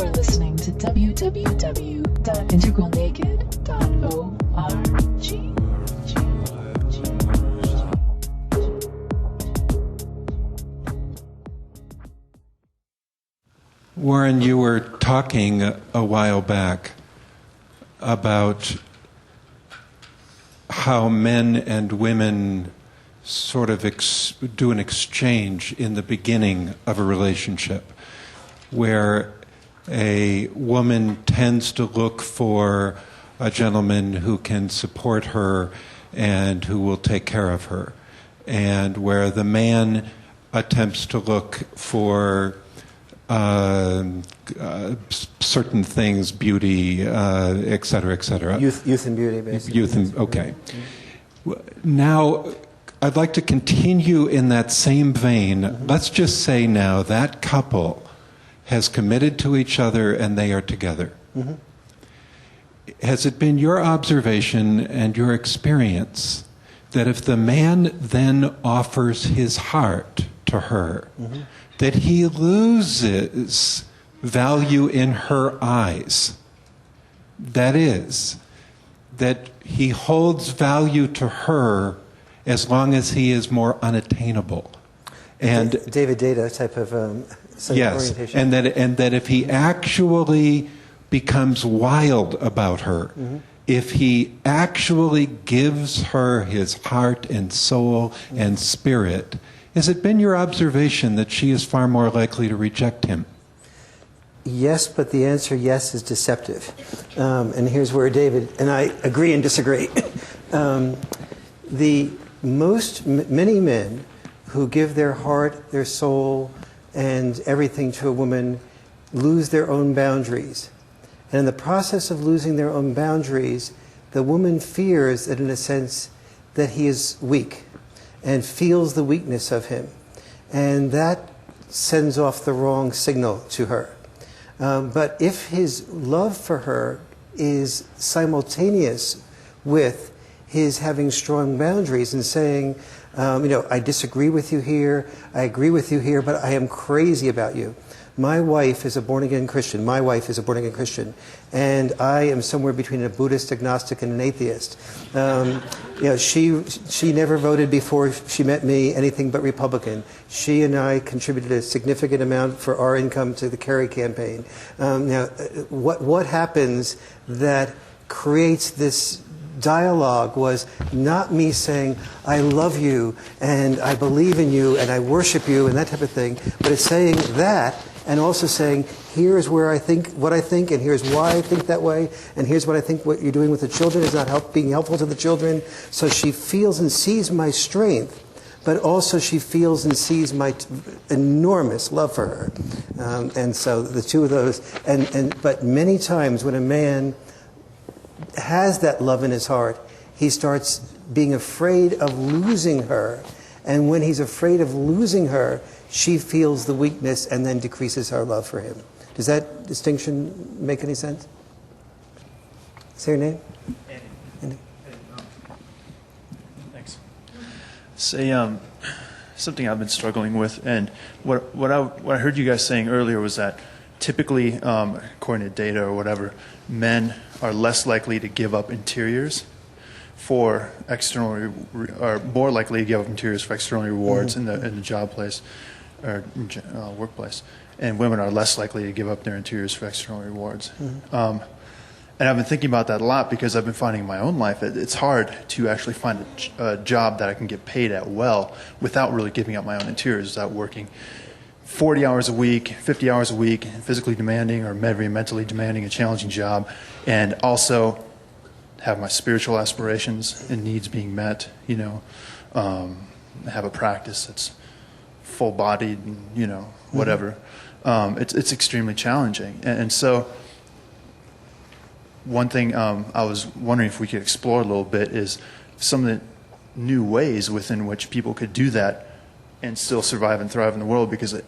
You're listening to www.integralnaked.org. Warren, you were talking a while back about how men and women sort of do an exchange in the beginning of a relationship, where a woman tends to look for a gentleman who can support her and who will take care of her, and where the man attempts to look for certain things, beauty, et cetera, et cetera. Youth and beauty, basically. Youth and, okay. Now, I'd like to continue in that same vein. Mm-hmm. Let's just say now that couple has committed to each other and they are together. Mm-hmm. Has it been your observation and your experience that if the man then offers his heart to her, mm-hmm. that he loses value in her eyes? That is, that he holds value to her as long as he is more unattainable. And David Data type of yes, orientation. and that if he actually becomes wild about her, mm-hmm. if he actually gives her his heart and soul mm-hmm. and spirit, has it been your observation that she is far more likely to reject him? Yes, but the answer yes is deceptive. And here's where David and I agree and disagree. Many men who give their heart, their soul, and everything to a woman lose their own boundaries. And in the process of losing their own boundaries, the woman fears that, in a sense, that he is weak and feels the weakness of him. And that sends off the wrong signal to her. But if his love for her is simultaneous with his having strong boundaries and saying, I disagree with you here, I agree with you here, but I am crazy about you. My wife is a born-again Christian. My wife is a born-again Christian. And I am somewhere between a Buddhist, agnostic, and an atheist. She never voted before she met me anything but Republican. She and I contributed a significant amount for our income to the Kerry campaign. What happens that creates this dialogue was not me saying, I love you, and I believe in you, and I worship you, and that type of thing, but it's saying that, and also saying, here's where I think what I think, and here's why I think that way, and here's what I think what you're doing with the children is not being helpful to the children. So she feels and sees my strength, but also she feels and sees my enormous love for her. And so the two of those, but many times when a man has that love in his heart, he starts being afraid of losing her. And when he's afraid of losing her, she feels the weakness and then decreases her love for him. Does that distinction make any sense? Say your name? Andy. Thanks. Say something I've been struggling with, and what I heard you guys saying earlier was that typically, according to data or whatever, men are less likely to give up interiors for external, or more likely to give up interiors for external rewards mm-hmm. in the job place or workplace, and women are less likely to give up their interiors for external rewards. Mm-hmm. And I've been thinking about that a lot because I've been finding in my own life it's hard to actually find a job that I can get paid at well without really giving up my own interiors, without working 40 hours a week, 50 hours a week, physically demanding or very mentally demanding, a challenging job, and also have my spiritual aspirations and needs being met, have a practice that's full-bodied and, whatever. Mm-hmm. It's extremely challenging. And so one thing I was wondering if we could explore a little bit is some of the new ways within which people could do that and still survive and thrive in the world, because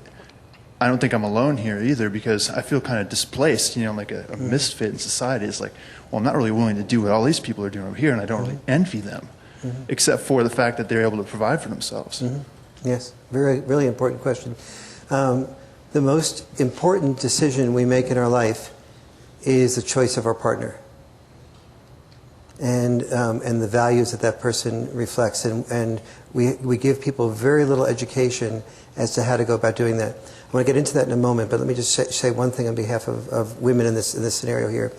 I don't think I'm alone here either, because I feel kind of displaced, like a misfit in society. It's like, well, I'm not really willing to do what all these people are doing over here, and I don't really envy them, except for the fact that they're able to provide for themselves. Mm-hmm. Yes, really important question. the most important decision we make in our life is the choice of our partner and the values that that person reflects. And we give people very little education as to how to go about doing that. I want to get into that in a moment, but let me just say one thing on behalf of women in this scenario here.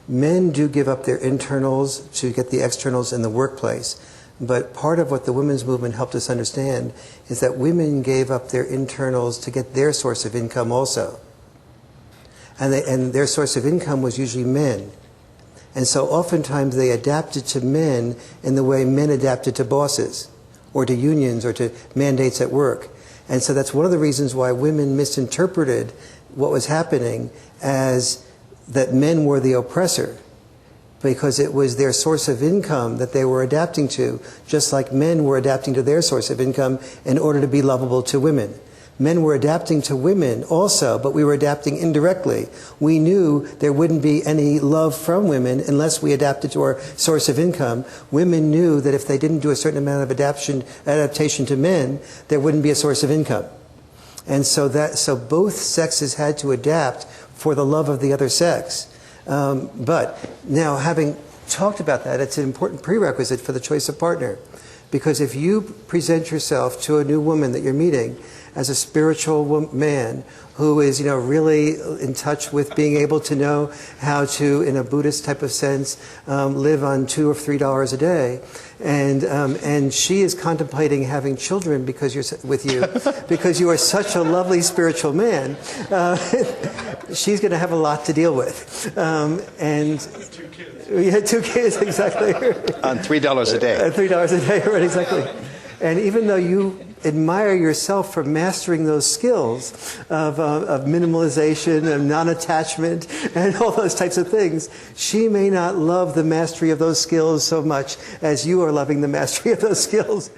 Men do give up their internals to get the externals in the workplace. But part of what the women's movement helped us understand is that women gave up their internals to get their source of income also. And their source of income was usually men. And so oftentimes they adapted to men in the way men adapted to bosses or to unions or to mandates at work. And so that's one of the reasons why women misinterpreted what was happening as that men were the oppressor, because it was their source of income that they were adapting to, just like men were adapting to their source of income in order to be lovable to women. Men were adapting to women also, but we were adapting indirectly. We knew there wouldn't be any love from women unless we adapted to our source of income. Women knew that if they didn't do a certain amount of adaptation to men, there wouldn't be a source of income. And so both sexes had to adapt for the love of the other sex. But now, having talked about that, it's an important prerequisite for the choice of partner. Because if you present yourself to a new woman that you're meeting as a spiritual man who is, really in touch with being able to know how to, in a Buddhist type of sense, live on $2 or $3 a day, and she is contemplating having children because because you are such a lovely spiritual man, she's going to have a lot to deal with, and. 2 kids. We had 2 kids, exactly. On $3 a day. $3 a day, right, exactly. And even though you admire yourself for mastering those skills of minimalization and non-attachment and all those types of things, she may not love the mastery of those skills so much as you are loving the mastery of those skills.